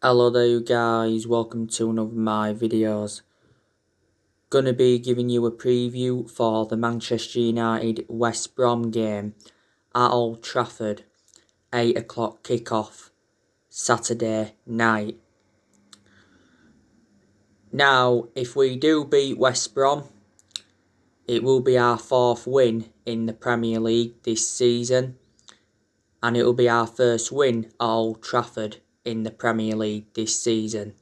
Hello there you guys, welcome to one of my videos. Gonna be giving you a preview for the Manchester United West Brom game at Old Trafford, 8 o'clock kickoff, Saturday night. Now, if we do beat West Brom, it will be our 4th win in the Premier League this season, and it will be our first win at Old Trafford in the Premier League this season.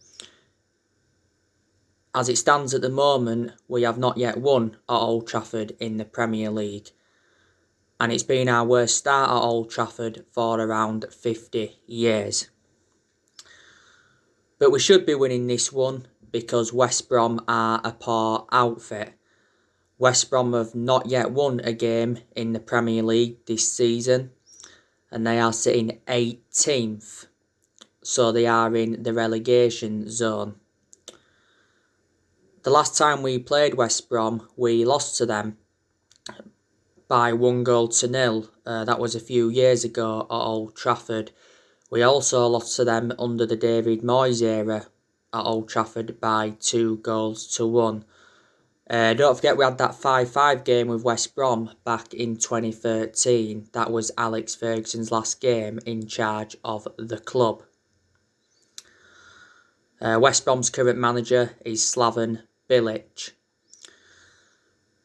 As it stands at the moment, we have not yet won at Old Trafford in the Premier League. And it's been our worst start at Old Trafford for around 50 years. But we should be winning this one because West Brom are a poor outfit. West Brom have not yet won a game in the Premier League this season, and they are sitting 18th. So they are in the relegation zone. The last time we played West Brom, we lost to them by 1-0. That was a few years ago at Old Trafford. We also lost to them under the David Moyes era at Old Trafford by 2-1. Don't forget we had that 5-5 game with West Brom back in 2013. That was Alex Ferguson's last game in charge of the club. West Brom's current manager is Slaven Bilic.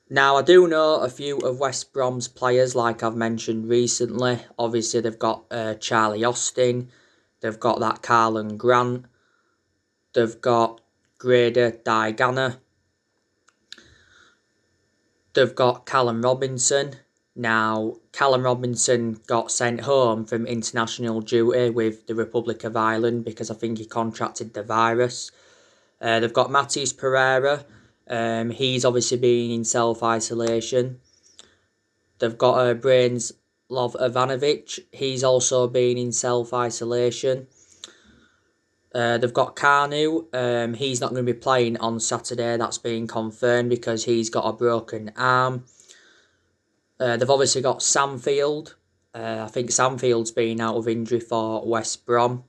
Now, I do know a few of West Brom's players, like I've mentioned recently. Obviously, they've got Charlie Austin. They've got that Carlin Grant. They've got Grada Diagana. They've got Callum Robinson. Now, Callum Robinson got sent home from international duty with the Republic of Ireland because I think he contracted the virus. They've got Matis Pereira. He's obviously been in self-isolation. They've got Brains Lov Ivanovic. He's also been in self-isolation. They've got Carnu. He's not going to be playing on Saturday. That's been confirmed because he's got a broken arm. They've obviously got Samfield. I think Samfield's been out of injury for West Brom.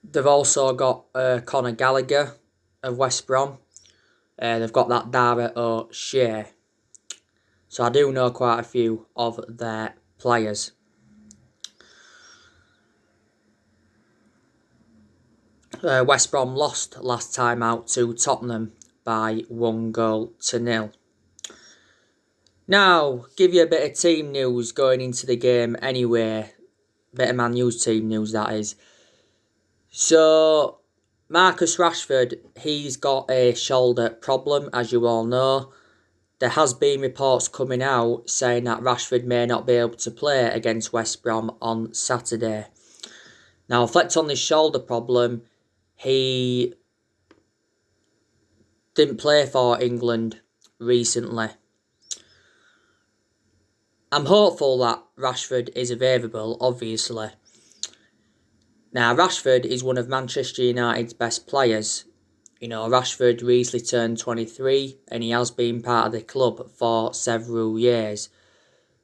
They've also got Conor Gallagher of West Brom. They've got that Dara O'Shea. So I do know quite a few of their players. West Brom lost last time out to Tottenham by 1-0. Now, give you a bit of team news going into the game anyway. Bit of Man U's team news, that is. So, Marcus Rashford, he's got a shoulder problem, as you all know. There has been reports coming out saying that Rashford may not be able to play against West Brom on Saturday. Now, reflect on this shoulder problem, he didn't play for England recently. I'm hopeful that Rashford is available, obviously. Now, Rashford is one of Manchester United's best players. You know, Rashford recently turned 23 and he has been part of the club for several years.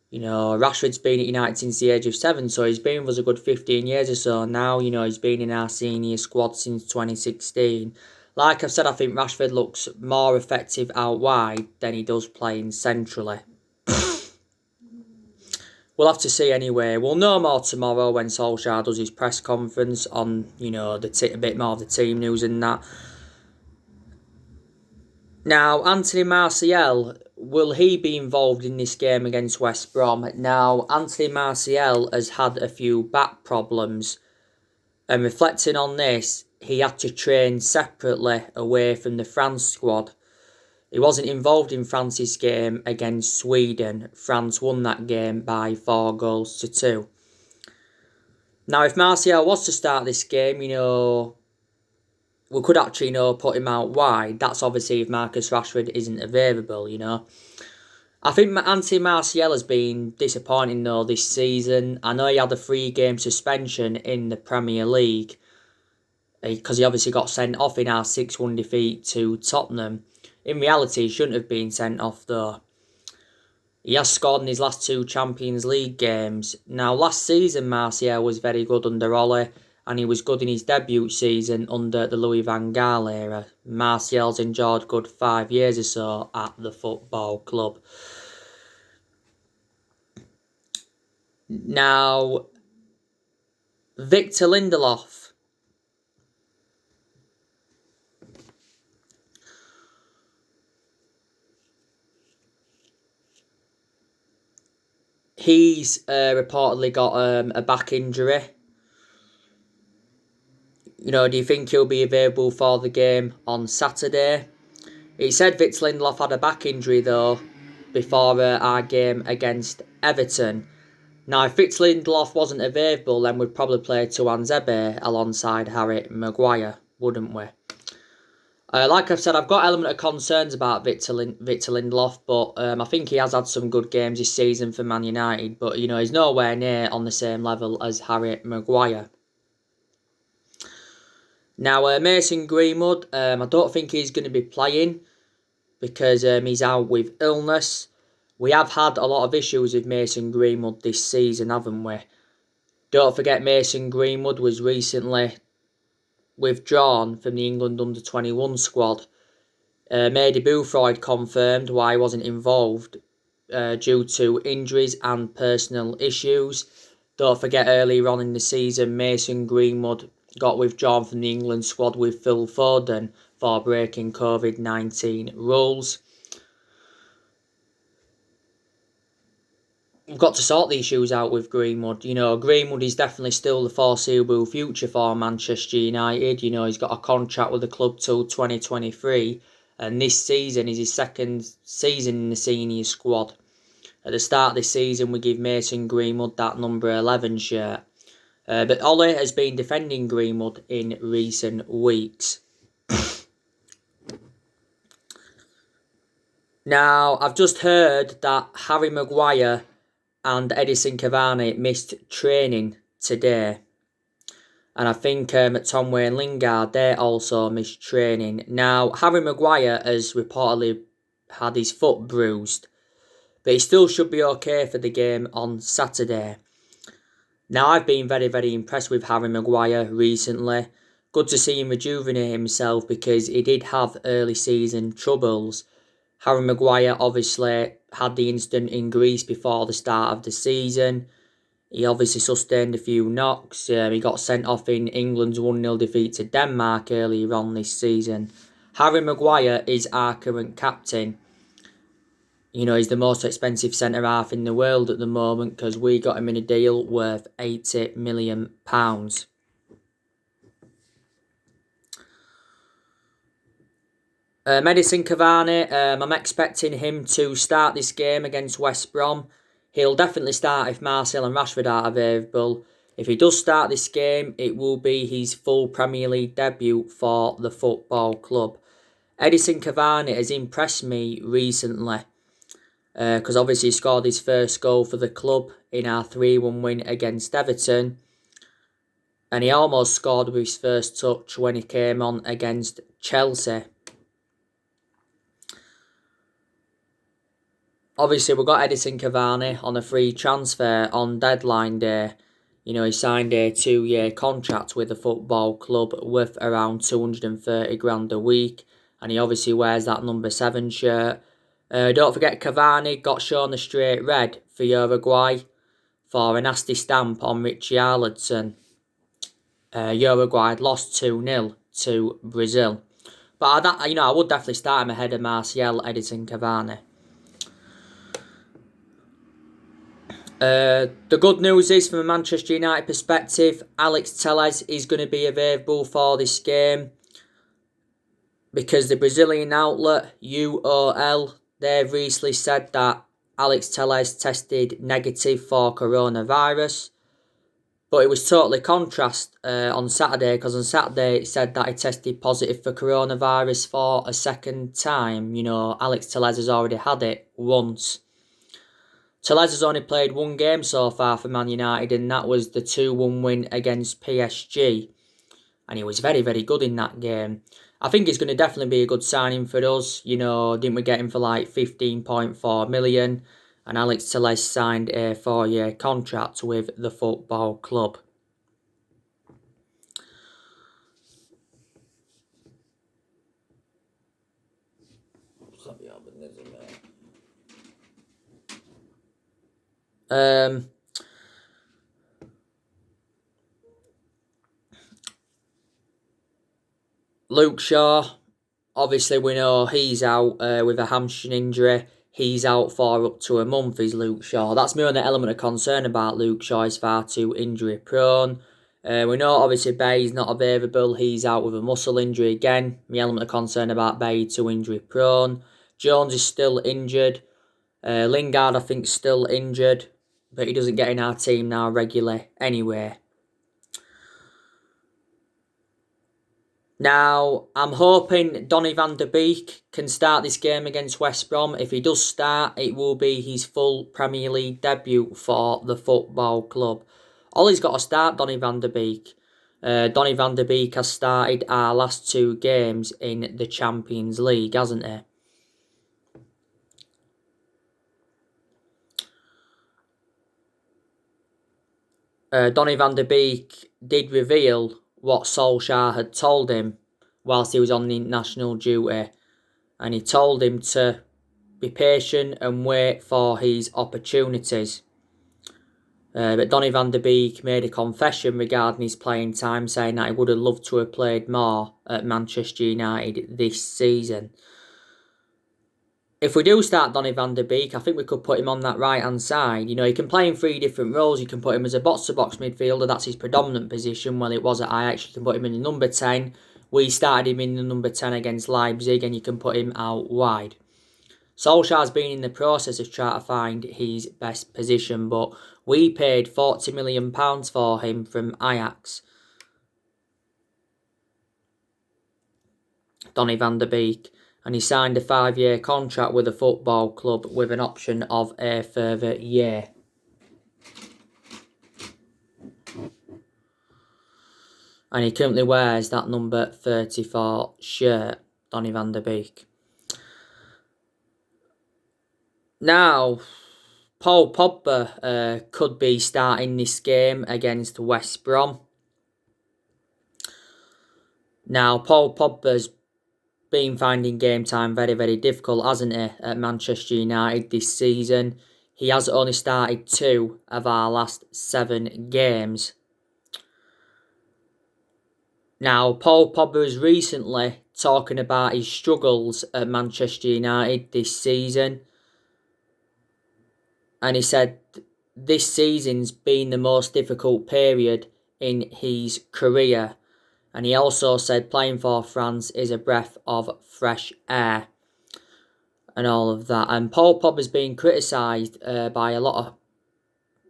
You know, Rashford's been at United since the age of 7, so he's been with us a good 15 years or so now. You know, he's been in our senior squad since 2016. Like I've said, I think Rashford looks more effective out wide than he does playing centrally. We'll have to see anyway. We'll know more tomorrow when Solskjaer does his press conference on, you know, a bit more of the team news and that. Now, Anthony Martial, will he be involved in this game against West Brom? Now, Anthony Martial has had a few back problems. And reflecting on this, he had to train separately away from the France squad. He wasn't involved in France's game against Sweden. France won that game by 4-2. Now, if Martial was to start this game, you know, we could actually, you know, put him out wide. That's obviously if Marcus Rashford isn't available, you know. I think Anthony Martial has been disappointing, though, this season. I know he had a 3-game suspension in the Premier League because he obviously got sent off in our 6-1 defeat to Tottenham. In reality, he shouldn't have been sent off, though. He has scored in his last 2 Champions League games. Now, last season, Martial was very good under Ole, and he was good in his debut season under the Louis van Gaal era. Martial's enjoyed good 5 years or so at the football club. Now, Victor Lindelof. He's reportedly got a back injury. Do you think he'll be available for the game on Saturday? It said Victor Lindelof had a back injury though before our game against Everton. Now, if Victor Lindelof wasn't available, then we'd probably play Tuanzebe alongside Harry Maguire, wouldn't we? Like I've said, I've got element of concerns about Victor Lindelof, but I think he has had some good games this season for Man United. But, he's nowhere near on the same level as Harry Maguire. Now, Mason Greenwood, I don't think he's going to be playing because he's out with illness. We have had a lot of issues with Mason Greenwood this season, haven't we? Don't forget Mason Greenwood was recently withdrawn from the England under-21 squad. Mehdi Boufroid confirmed why he wasn't involved due to injuries and personal issues. Don't forget earlier on in the season, Mason Greenwood got withdrawn from the England squad with Phil Foden for breaking COVID-19 rules. We've got to sort the issues out with Greenwood. Greenwood is definitely still the foreseeable future for Manchester United. He's got a contract with the club till 2023. And this season is his second season in the senior squad. At the start of this season, we give Mason Greenwood that number 11 shirt. But Ole has been defending Greenwood in recent weeks. Now, I've just heard that Harry Maguire and Edison Cavani missed training today. And I think McTominay and Lingard, they also missed training. Now, Harry Maguire has reportedly had his foot bruised, but he still should be okay for the game on Saturday. Now, I've been very, very impressed with Harry Maguire recently. Good to see him rejuvenate himself because he did have early season troubles. Harry Maguire obviously had the incident in Greece before the start of the season. He obviously sustained a few knocks. He got sent off in England's 1-0 defeat to Denmark earlier on this season. Harry Maguire is our current captain. He's the most expensive centre-half in the world at the moment because we got him in a deal worth £80 million. Edison Cavani, I'm expecting him to start this game against West Brom. He'll definitely start if Martial and Rashford are available. If he does start this game, it will be his full Premier League debut for the football club. Edison Cavani has impressed me recently because obviously he scored his first goal for the club in our 3-1 win against Everton. And he almost scored with his first touch when he came on against Chelsea. Obviously, we got Edison Cavani on a free transfer on deadline day. He signed a 2-year contract with the football club worth around 230 grand a week. And he obviously wears that number 7 shirt. Don't forget Cavani got shown a straight red for Uruguay for a nasty stamp on Richarlison. Uruguay had lost 2-0 to Brazil. But I would definitely start him ahead of Martial, Edison Cavani. The good news is, from a Manchester United perspective, Alex Telles is going to be available for this game because the Brazilian outlet UOL, they've recently said that Alex Telles tested negative for coronavirus, but it was totally contrast on Saturday, because on Saturday it said that he tested positive for coronavirus for a second time. Alex Telles has already had it once. Telles has only played one game so far for Man United, and that was the 2-1 win against PSG. And he was very, very good in that game. I think it's going to definitely be a good signing for us. Didn't we get him for like 15.4 million? and Alex Telles signed a 4-year contract with the football club. Luke Shaw, obviously we know he's out with a hamstring injury. He's out for up to a month, is Luke Shaw. That's my only element of concern about Luke Shaw. He's far too injury prone. We know obviously Bay's not available. He's out with a muscle injury again. My element of concern about Bay, too injury prone. Jones is still injured. Lingard, I think, still injured. But he doesn't get in our team now regularly anyway. Now, I'm hoping Donny van de Beek can start this game against West Brom. If he does start, it will be his full Premier League debut for the football club. Ollie's got to start Donny van de Beek. Donny van de Beek has started our last 2 games in the Champions League, hasn't he? Donny van de Beek did reveal what Solskjaer had told him whilst he was on international duty, and he told him to be patient and wait for his opportunities. But Donny van de Beek made a confession regarding his playing time, saying that he would have loved to have played more at Manchester United this season. If we do start Donny van de Beek, I think we could put him on that right-hand side. You know, he can play in 3 different roles. You can put him as a box-to-box midfielder. That's his predominant position. Well, it was at Ajax. You can put him in the number 10. We started him in the number 10 against Leipzig, and you can put him out wide. Solskjaer's been in the process of trying to find his best position, but we paid £40 million for him from Ajax. Donny van de Beek. And he signed a 5-year contract with the football club with an option of a further year. And he currently wears that number 34 shirt, Donny van de Beek. Now, Paul Pogba could be starting this game against West Brom. Now, Paul Pogba's been finding game time very, very difficult, hasn't he, at Manchester United this season. He has only started 2 of our last 7 games. Now, Paul Pogba was recently talking about his struggles at Manchester United this season. And he said this season's been the most difficult period in his career. And he also said playing for France is a breath of fresh air and all of that. And Paul Pogba's been criticised by a lot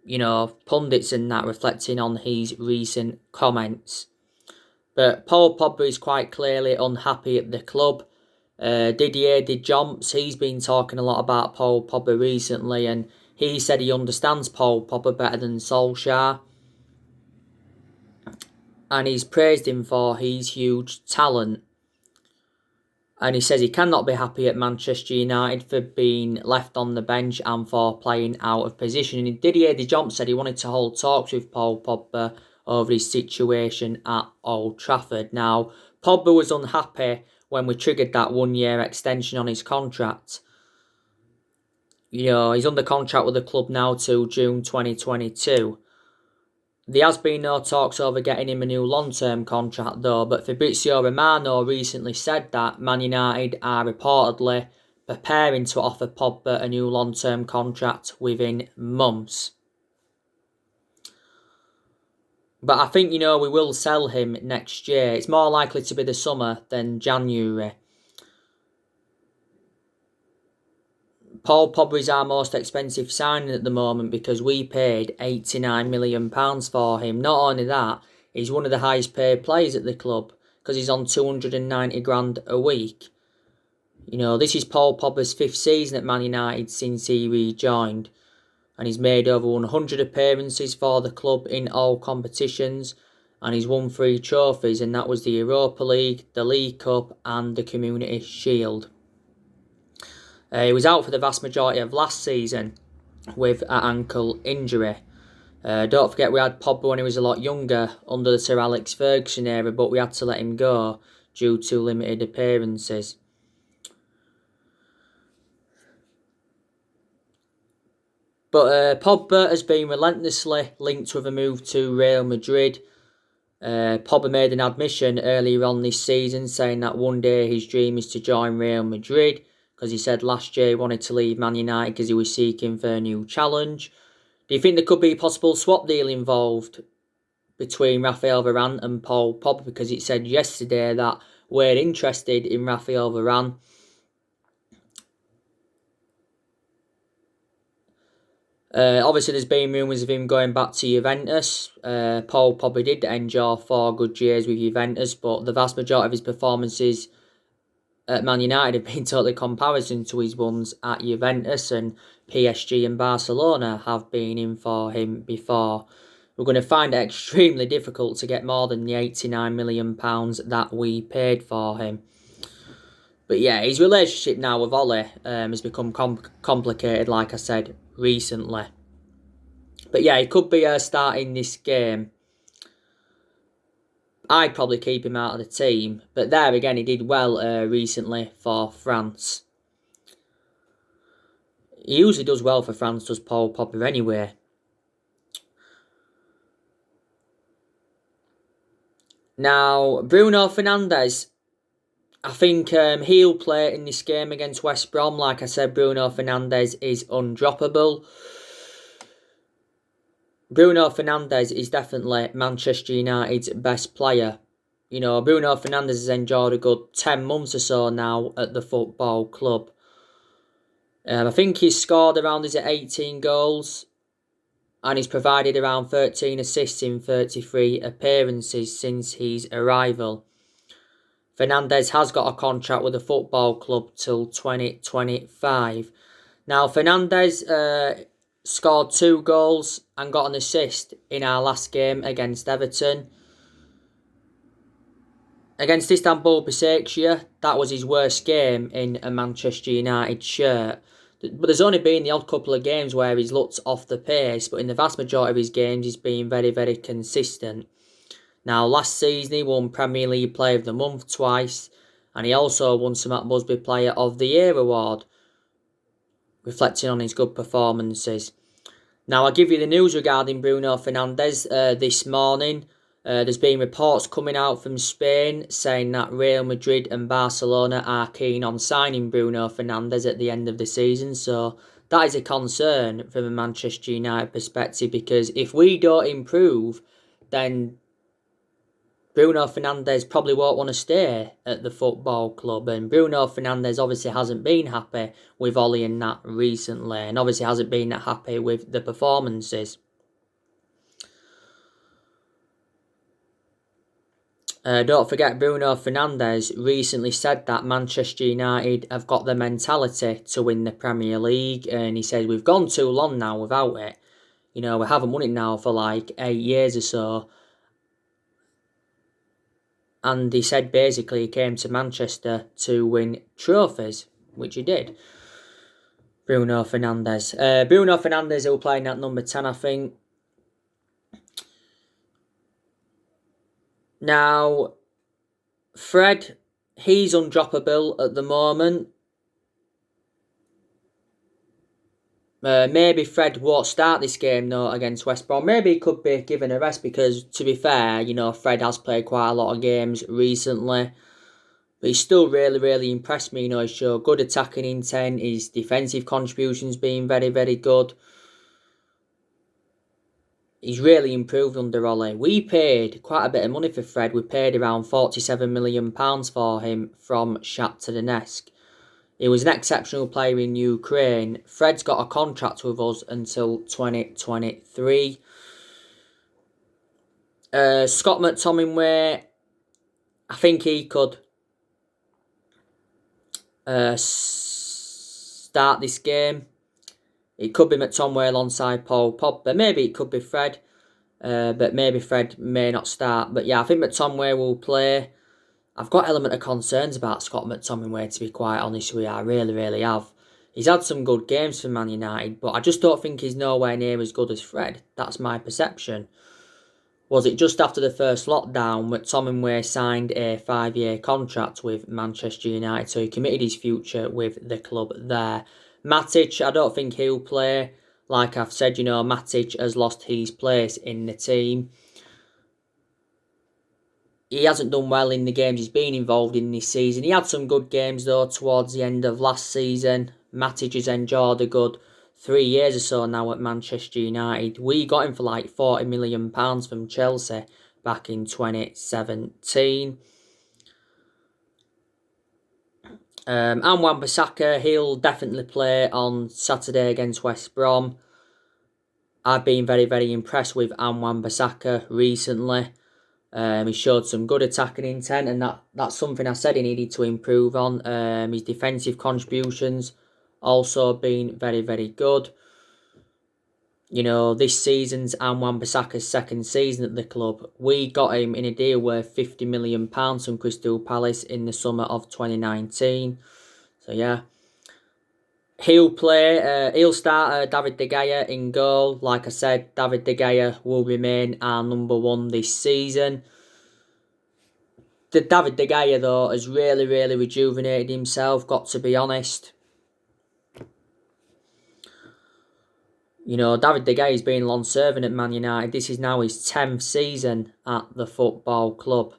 of, pundits and that, reflecting on his recent comments. But Paul Pogba is quite clearly unhappy at the club. Didier Deschamps, he's been talking a lot about Paul Pogba recently, and he said he understands Paul Pogba better than Solskjaer. And he's praised him for his huge talent. And he says he cannot be happy at Manchester United for being left on the bench and for playing out of position. And Didier Deschamps said he wanted to hold talks with Paul Pogba over his situation at Old Trafford. Now, Pogba was unhappy when we triggered that 1-year extension on his contract. He's under contract with the club now till June 2022. There has been no talks over getting him a new long-term contract though, but Fabrizio Romano recently said that Man United are reportedly preparing to offer Pogba a new long-term contract within months. But I think, we will sell him next year. It's more likely to be the summer than January. Paul Pogba is our most expensive signing at the moment because we paid £89 million for him. Not only that, he's one of the highest paid players at the club because he's on 290 grand a week. This is Paul Pogba's 5th season at Man United since he rejoined. And he's made over 100 appearances for the club in all competitions. And he's won 3 trophies, and that was the Europa League, the League Cup and the Community Shield. He was out for the vast majority of last season. with an ankle injury. Don't forget we had Pogba when he was a lot younger under the Sir Alex Ferguson era, but we had to let him go due to limited appearances. But Pogba has been relentlessly linked with a move to Real Madrid. Pogba made an admission earlier on this season saying that one day his dream is to join Real Madrid, because he said last year he wanted to leave Man United because he was seeking for a new challenge. Do you think there could be a possible swap deal involved between Raphael Varane and Paul Pogba? Because it said yesterday that we're interested in Raphael Varane. Obviously, there's been rumours of him going back to Juventus. Paul Pogba did endure 4 good years with Juventus, but the vast majority of his performances at Man United have been totally comparison to his ones at Juventus, and PSG and Barcelona have been in for him before. We're going to find it extremely difficult to get more than the £89 million that we paid for him. But yeah, his relationship now with Ole has become complicated, like I said, recently. But yeah, he could be starting this game. I'd probably keep him out of the team. But there again, he did well recently for France. He usually does well for France, does Paul Pogba anyway. Now, Bruno Fernandez, I think he'll play in this game against West Brom. Like I said, Bruno Fernandez is undroppable. Bruno Fernandez is definitely Manchester United's best player. You know, Bruno Fernandez has enjoyed a good 10 months or so now at the football club. I think he's scored around 18 goals. And he's provided around 13 assists in 33 appearances since his arrival. Fernandez has got a contract with the football club till 2025. Now, Fernandez scored 2 goals and got an assist in our last game against Everton. Against Istanbul Başakşehir, that was his worst game in a Manchester United shirt. But there's only been the odd couple of games where he's looked off the pace, but in the vast majority of his games he's been very, very consistent. Now, last season he won Premier League Player of the Month twice, and he also won some Matt Busby Player of the Year award, reflecting on his good performances. Now, I'll give you the news regarding Bruno Fernandez this morning. There's been reports coming out from Spain saying that Real Madrid and Barcelona are keen on signing Bruno Fernandez at the end of the season, so that is a concern from a Manchester United perspective, because if we don't improve, then Bruno Fernandez probably won't want to stay at the football club. And Bruno Fernandez obviously hasn't been happy with Ole and that recently, and obviously hasn't been that happy with the performances. Don't forget, Bruno Fernandez recently said that Manchester United have got the mentality to win the Premier League, and he said, we've gone too long now without it. You know, we haven't won it now for like 8 years or so. And he said basically he came to Manchester to win trophies, which he did. Bruno Fernandez. Bruno Fernandez will play in at number 10, I think. Now, Fred, he's undroppable at the moment. Maybe Fred won't start this game though against West Brom. Maybe he could be given a rest because, to be fair, you know, Fred has played quite a lot of games recently. But he's still really, really impressed me. You know, he's showed good attacking intent. His defensive contributions being very, very good. He's really improved under Ole. We paid quite a bit of money for Fred. We paid around £47 million for him from Shakhtar Donetsk. He was an exceptional player in Ukraine. Fred's got a contract with us until 2023. Scott McTominay, I think he could start this game. It could be McTominay alongside Paul Pogba. Maybe it could be Fred. But maybe Fred may not start. But yeah, I think McTominay will play. I've got element of concerns about Scott McTominay, to be quite honest with you. I really, really have. He's had some good games for Man United, but I just don't think he's nowhere near as good as Fred. That's my perception. Was it just after the first lockdown that Tom Way signed a 5-year contract with Manchester United, so he committed his future with the club there. Matic, I don't think he'll play. Like I've said, Matic has lost his place in the team. He hasn't done well in the games he's been involved in this season. He had some good games, though, towards the end of last season. Matic has enjoyed a good 3 years or so now at Manchester United. We got him for like £40 million from Chelsea back in 2017. And Wan-Bissaka, he'll definitely play on Saturday against West Brom. I've been very, very impressed with Wan-Bissaka recently. He showed some good attacking intent, and that's something I said he needed to improve on. His defensive contributions also been very, very good. This season's Wan-Bissaka's second season at the club. We got him in a deal worth £50 million from Crystal Palace in the summer of 2019. So, yeah. He'll play. He'll start David De Gea in goal. Like I said, David De Gea will remain our number one this season. David De Gea, though, has really, really rejuvenated himself, got to be honest. David De Gea has been long serving at Man United. This is now his 10th season at the football club.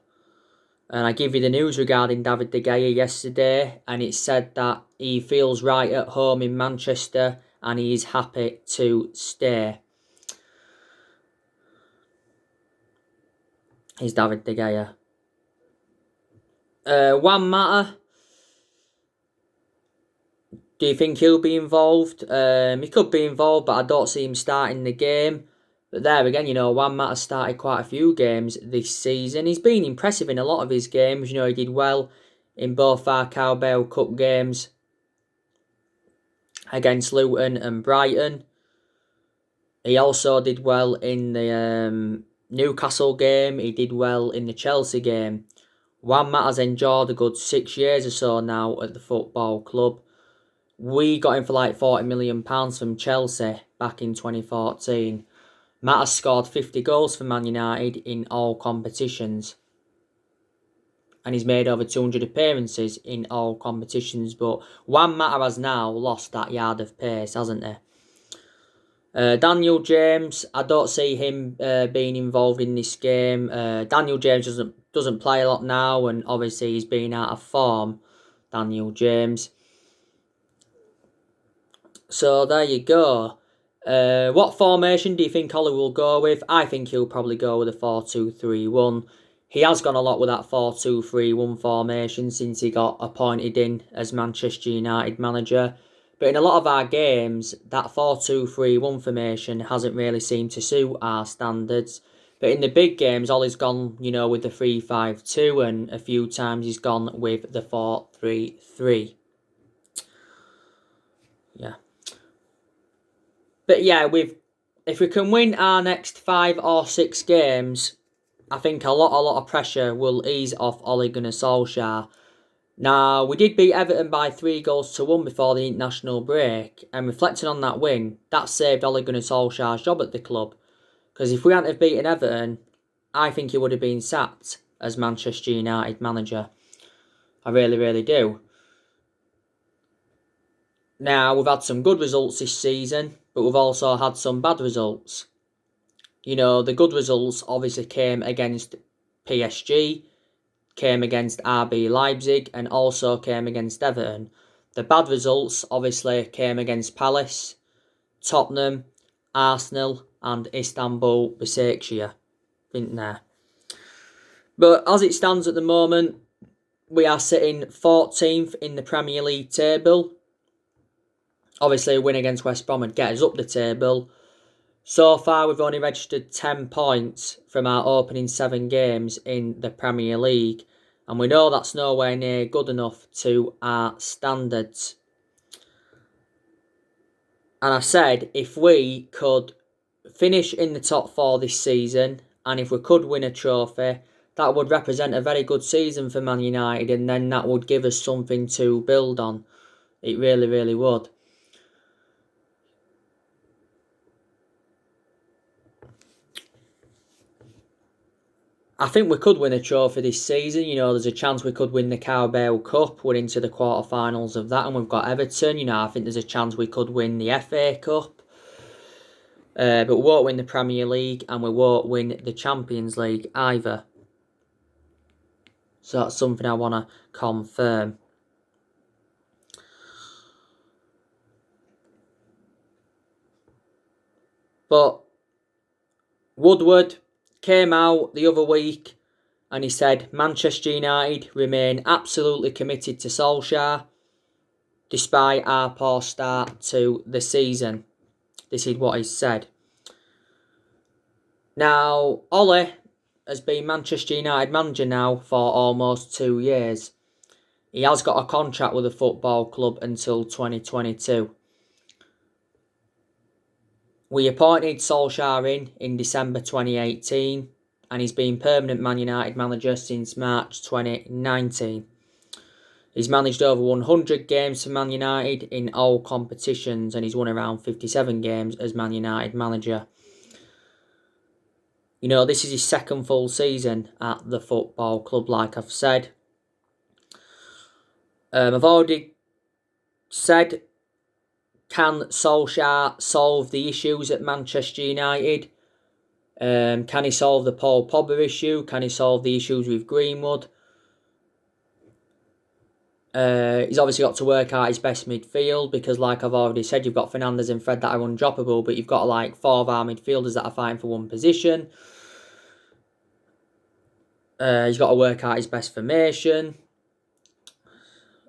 And I give you the news regarding David De Gea yesterday, and it said that he feels right at home in Manchester and he is happy to stay. Here's David De Gea. Juan Mata. Do you think he'll be involved? He could be involved, but I don't see him starting the game. But there again, Juan Mata started quite a few games this season. He's been impressive in a lot of his games. He did well in both our Carabao Cup games against Luton and Brighton. He also did well in the Newcastle game. He did well in the Chelsea game. Juan Mata's enjoyed a good 6 years or so now at the football club. We got him for like £40 million from Chelsea back in 2014. Mata scored 50 goals for Man United in all competitions. And he's made over 200 appearances in all competitions. But Juan Mata has now lost that yard of pace, hasn't he? Daniel James, I don't see him being involved in this game. Daniel James doesn't play a lot now, and obviously he's been out of form, Daniel James. So there you go. What formation do you think Ollie will go with? I think he'll probably go with a 4-2-3-1. He has gone a lot with that 4-2-3-1 formation since he got appointed in as Manchester United manager. But in a lot of our games, that 4-2-3-1 formation hasn't really seemed to suit our standards. But in the big games, Ollie's gone, with the 3-5-2, and a few times he's gone with the 4-3-3. Yeah. But yeah, if we can win our next 5 or 6 games, I think a lot of pressure will ease off Ole Gunnar Solskjaer. Now, we did beat Everton by 3-1 before the international break, and reflecting on that win, that saved Ole Gunnar Solskjaer's job at the club. Because if we hadn't have beaten Everton, I think he would have been sacked as Manchester United manager. I really, really do. Now, we've had some good results this season, but we've also had some bad results. The good results obviously came against PSG, came against RB Leipzig, and also came against Everton. The bad results obviously came against Palace, Tottenham, Arsenal, and Istanbul Başakşehir, didn't there? But as it stands at the moment, we are sitting 14th in the Premier League table. Obviously, a win against West Brom would get us up the table. So far, we've only registered 10 points from our opening 7 games in the Premier League. And we know that's nowhere near good enough to our standards. And I said, if we could finish in the top 4 this season, and if we could win a trophy, that would represent a very good season for Man United, and then that would give us something to build on. It really, really would. I think we could win a trophy this season. There's a chance we could win the Carabao Cup. We're into the quarterfinals of that, and we've got Everton. I think there's a chance we could win the FA Cup. But we won't win the Premier League, and we won't win the Champions League either. So that's something I want to confirm. But Woodward came out the other week and he said Manchester United remain absolutely committed to Solskjaer despite our poor start to the season. This is what he said. Now, Ole has been Manchester United manager now for almost 2 years. He has got a contract with the football club until 2022. We appointed Solskjaer in December 2018 and he's been permanent Man United manager since March 2019. He's managed over 100 games for Man United in all competitions and he's won around 57 games as Man United manager. This is his second full season at the football club, like I've said. I've already said, can Solskjaer solve the issues at Manchester United? Can he solve the Paul Pogba issue? Can he solve the issues with Greenwood? He's obviously got to work out his best midfield because, like I've already said, you've got Fernandez and Fred that are undroppable, but you've got 4 of our midfielders that are fighting for one position. He's got to work out his best formation.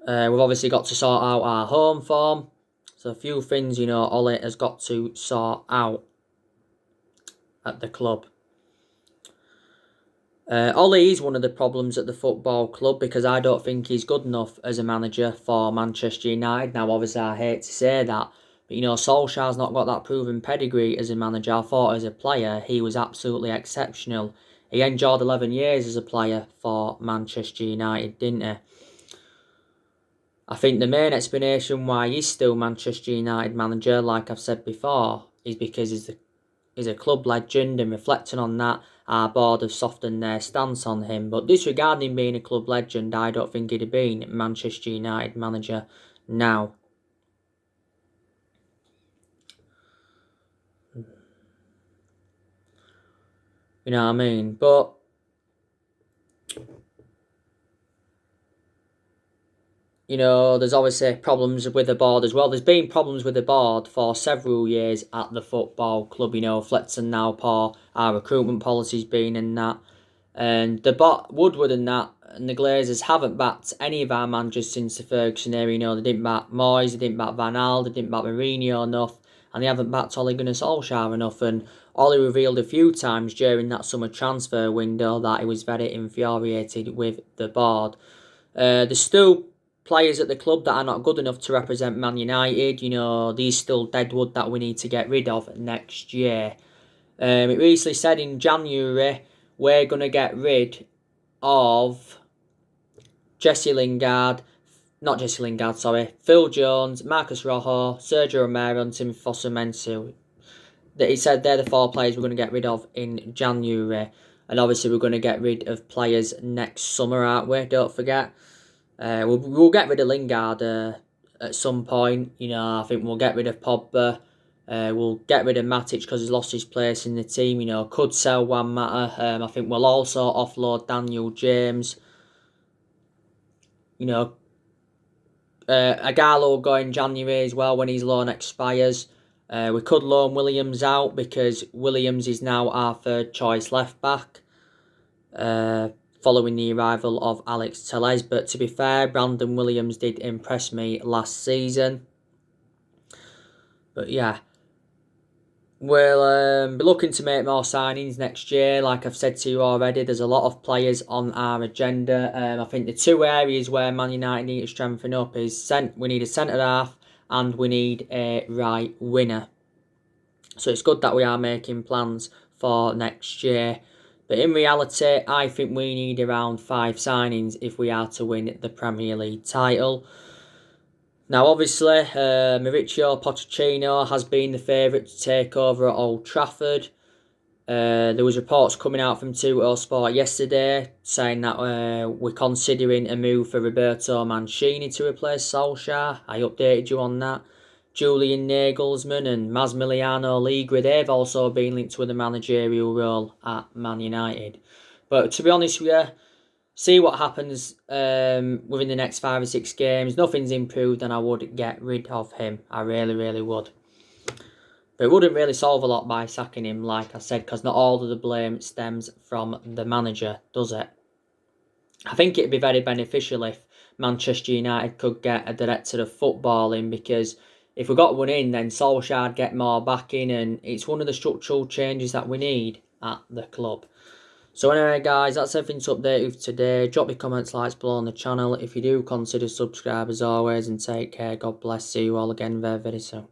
We've obviously got to sort out our home form. So a few things, Ole has got to sort out at the club. Ole is one of the problems at the football club because I don't think he's good enough as a manager for Manchester United. Now, obviously, I hate to say that, but Solskjaer's not got that proven pedigree as a manager. I thought as a player, he was absolutely exceptional. He endured 11 years as a player for Manchester United, didn't he? I think the main explanation why he's still Manchester United manager, like I've said before, is because he's a club legend, and reflecting on that, our board have softened their stance on him. But disregarding being a club legend, I don't think he'd have been Manchester United manager now. You know what I mean? But there's obviously problems with the board as well. There's been problems with the board for several years at the football club. Flexing now poor, our recruitment policy's been in that. And Woodward and that, and the Glazers haven't backed any of our managers since the Ferguson era. They didn't back Moyes, they didn't back Van Gaal, they didn't back Mourinho enough, and they haven't backed Ole Gunnar Solskjaer enough. And Ole revealed a few times during that summer transfer window that he was very infuriated with the board. There's still players at the club that are not good enough to represent Man United. These still deadwood that we need to get rid of next year. It recently said in January we're going to get rid of Phil Jones, Marcus Rojo, Sergio Romero and Tim Fosu-Mensah. He said they're the 4 players we're going to get rid of in January. And obviously we're going to get rid of players next summer, aren't we? Don't forget. We'll get rid of Lingard at some point. I think we'll get rid of Pogba. We'll get rid of Matic because he's lost his place in the team. Could sell Juan Mata. I think we'll also offload Daniel James. Agallo will go in January as well when his loan expires. We could loan Williams out because Williams is now our third choice left back. Following the arrival of Alex Telles. But to be fair, Brandon Williams did impress me last season. But yeah, we'll be looking to make more signings next year. Like I've said to you already, there's a lot of players on our agenda. I think the 2 areas where Man United need to strengthen up is we need a centre-half and we need a right winger. So it's good that we are making plans for next year. But in reality, I think we need around 5 signings if we are to win the Premier League title. Now, obviously, Mauricio Pochettino has been the favourite to take over at Old Trafford. There was reports coming out from Tuttosport yesterday saying that we're considering a move for Roberto Mancini to replace Solskjaer. I updated you on that. Julian Nagelsmann and Massimiliano Allegri, they've also been linked with a managerial role at Man United. But to be honest with you, see what happens within the next 5 or 6 games. Nothing's improved and I would get rid of him. I really, really would. But it wouldn't really solve a lot by sacking him, like I said, because not all of the blame stems from the manager, does it? I think it'd be very beneficial if Manchester United could get a director of football in, because if we got one in, then Solskjaer'd get more backing, and it's one of the structural changes that we need at the club. So anyway, guys, that's everything to update with today. Drop your comments, likes below on the channel. If you do, consider subscribe as always, and take care. God bless. See you all again very, very soon.